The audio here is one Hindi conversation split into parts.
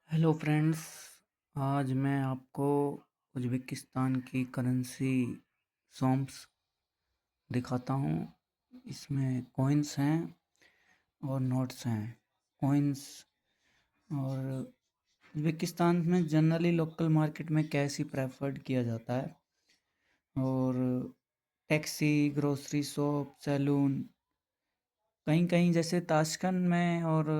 Hello friends. आज मैं आपको उज़्बेकिस्तान की करेंसी सोम्स दिखाता हूँ। इसमें कॉइन्स हैं और नोट्स हैं। कॉइन्स और उज़्बेकिस्तान में जनरली लोकल मार्केट में कैश ही प्रेफर्ड किया जाता है। और टैक्सी, ग्रोसरी शॉप, सैलून, कहीं कहीं जैसे ताशकंद में और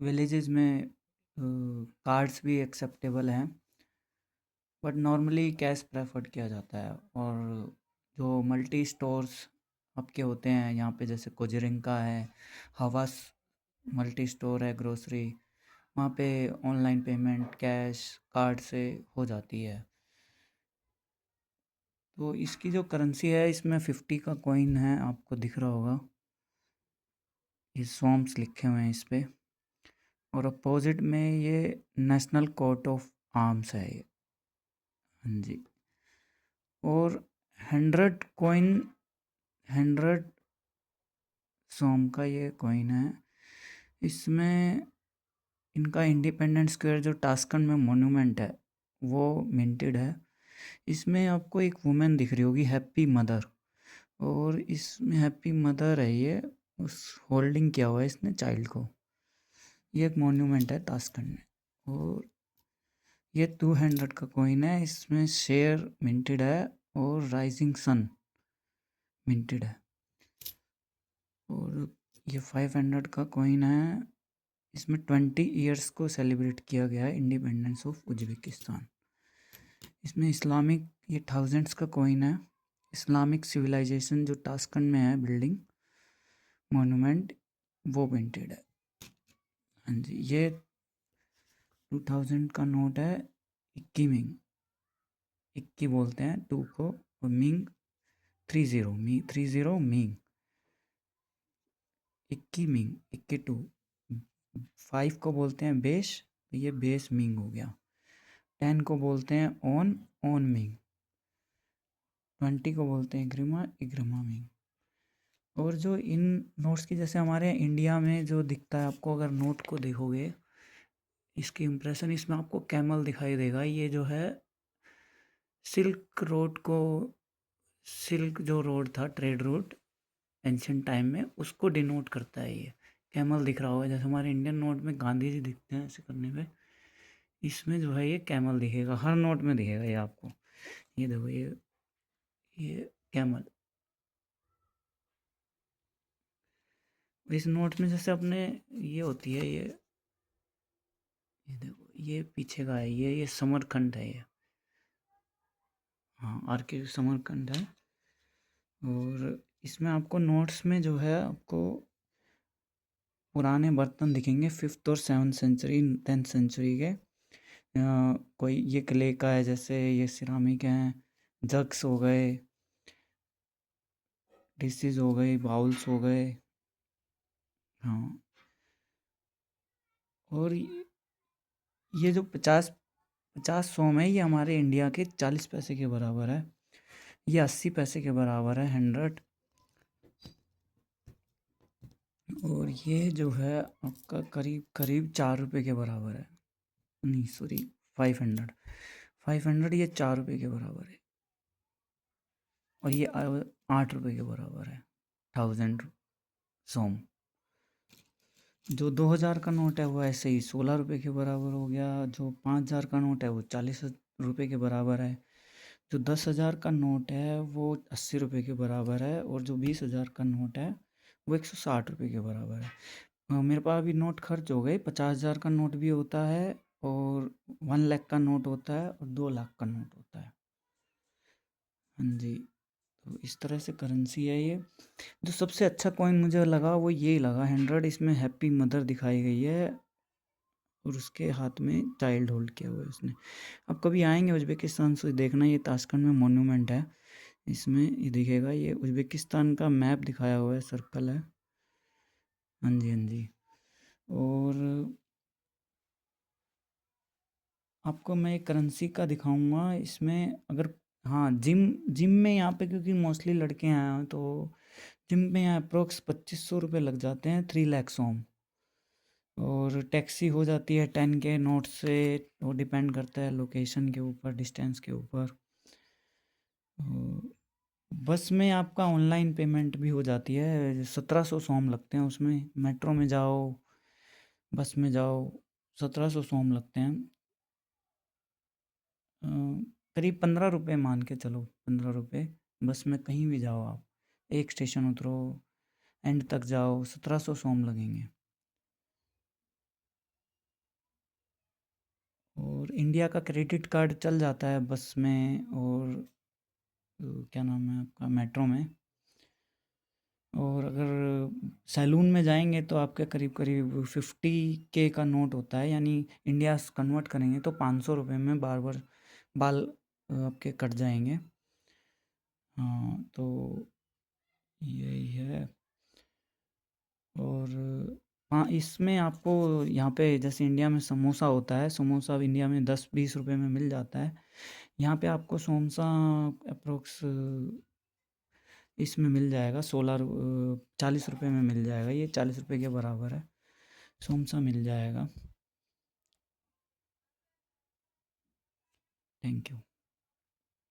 विलेजेस में कार्ड्स भी एक्सेप्टेबल हैं, बट नॉर्मली कैश प्रेफर्ड किया जाता है। और जो मल्टी स्टोर्स आपके होते हैं यहाँ पे, जैसे कोजरिंका है, हवास मल्टी स्टोर है ग्रोसरी, वहाँ पे ऑनलाइन पेमेंट कैश कार्ड से हो जाती है। तो इसकी जो करेंसी है, इसमें 50 का कॉइन है, आपको दिख रहा होगा, ये स्वॉम्स लिखे हुए हैं इस पे। और अपोजिट में ये नेशनल कोट ऑफ आर्म्स है ये। हाँ जी। और 100 कॉइन, 100 सोम का ये कॉइन है। इसमें इनका इंडिपेंडेंस स्क्वायर जो टास्कन में मॉन्यूमेंट है वो मिंटेड है। इसमें आपको एक वुमेन दिख रही होगी, हैप्पी मदर, और इसमें हैप्पी मदर है ये, उस होल्डिंग किया हुआ है इसने चाइल्ड को। ये एक मॉन्यूमेंट है टास्कन में। और ये 200 का कॉइन है, इसमें शेयर मिंटेड है और राइजिंग सन मिंटेड है। और ये 500 का कॉइन है, इसमें 20 ईयर्स को सेलिब्रेट किया गया है, इंडिपेंडेंस ऑफ उज्बेकिस्तान। इसमें इस्लामिक, ये थाउजेंड्स का कॉइन है, इस्लामिक सिविलाइजेशन जो टास्कन में है बिल्डिंग मॉन्यूमेंट, वो पेंटेड है। हाँ जी। ये 2000 का नोट है। इक्की मिंग, इक्की बोलते हैं टू को, और मिंग 30 मिंग, इक्की मिंग, 82। 5 को बोलते हैं बेश, तो ये बेस मिंग हो गया। 10 को बोलते हैं ओन, ओन मिंग। 20 को बोलते हैं ग्रिमा, इग्रमा मिंग। और जो इन नोट्स की, जैसे हमारे इंडिया में जो दिखता है आपको, अगर नोट को देखोगे, इसकी इम्प्रेशन, इसमें आपको कैमल दिखाई देगा। ये जो है सिल्क रोड को, सिल्क जो रोड था, ट्रेड रूट एंशियंट टाइम में, उसको डिनोट करता है। ये कैमल दिख रहा होगा, जैसे हमारे इंडियन नोट में गांधी जी दिखते हैं ऐसे करने पे, इसमें जो है ये कैमल दिखेगा, हर नोट में दिखेगा ये आपको। ये देखो, ये कैमल। इस नोट में जैसे अपने ये होती है, ये देखो, ये पीछे का है, ये समरकंद है ये। हाँ, आर के समरकंद है। और इसमें आपको नोट्स में जो है आपको पुराने बर्तन दिखेंगे, 5th और 7th सेंचुरी, 10th सेंचुरी के। कोई ये क्ले का है, जैसे ये सिरामिक हैं, जग्स हो गए, डिशेज हो गई, बाउल्स हो गए। हाँ। और ये जो 50 सोम है, ये हमारे इंडिया के 40 पैसे के बराबर है। ये 80 पैसे के बराबर है 100। और ये जो है आपका करीब करीब 4 रुपये के बराबर है। नहीं सॉरी, 500, 500 ये 4 रुपये के बराबर है। और ये 8 रुपये के बराबर है, 1000 सोम। जो 2000 का नोट है वो ऐसे ही 16 रुपये के बराबर हो गया। जो 5000 का नोट है वो 40 रुपये के बराबर है। जो 10,000 का नोट है वो 80 रुपये के बराबर है। और जो 20,000 का नोट है वो 160 रुपये के बराबर है। मेरे पास अभी नोट खर्च हो गए। 50,000 का नोट भी होता है, और 1 लाख का नोट होता है, और 2 लाख का नोट होता है। हाँ जी। तो इस तरह से करेंसी है ये। जो सबसे अच्छा कॉइन मुझे लगा वो ये लगा 100। इसमें हैप्पी मदर दिखाई गई है, और उसके हाथ में चाइल्ड होल्ड किया हुआ है उसने। अब कभी आएंगे उज्बेकिस्तान से देखना, ये ताशकंद में मॉन्यूमेंट है, इसमें ये दिखेगा, ये उज्बेकिस्तान का मैप दिखाया हुआ है, सर्कल है। हाँ जी, हाँ जी। और आपको मैं एक करेंसी का दिखाऊंगा इसमें, अगर, हाँ, जिम, जिम में यहाँ पे क्योंकि मोस्टली लड़के आए हैं, तो जिम में यहाँ अप्रोक्स 2500 रुपये लग जाते हैं 3 लाख सोम। और टैक्सी हो जाती है 10 के नोट से। वो डिपेंड करता है लोकेशन के ऊपर, डिस्टेंस के ऊपर। बस में आपका ऑनलाइन पेमेंट भी हो जाती है, 1700 सोम लगते हैं उसमें। मेट्रो में जाओ, बस में जाओ, 1700 सोम लगते हैं। अ, करीब 15 रुपये मान के चलो, 15 रुपये। बस में कहीं भी जाओ आप, एक स्टेशन उतरो, एंड तक जाओ, 1700 सोम लगेंगे। और इंडिया का क्रेडिट कार्ड चल जाता है बस में, और क्या नाम है आपका, मेट्रो में। और अगर सैलून में जाएंगे तो आपके करीब करीब 50 के का नोट होता है, यानी इंडिया कन्वर्ट करेंगे तो 500 रुपये में बार बार बाल आपके कट जाएंगे। हाँ, तो यही है। और हाँ, इसमें आपको यहाँ पे जैसे इंडिया में समोसा होता है, समोसा इंडिया में 10-20 रुपए में मिल जाता है। यहाँ पे आपको समोसा अप्रोक्स इसमें मिल जाएगा 40 रुपए में मिल जाएगा। ये 40 रुपए के बराबर है, समोसा मिल जाएगा। Thank you.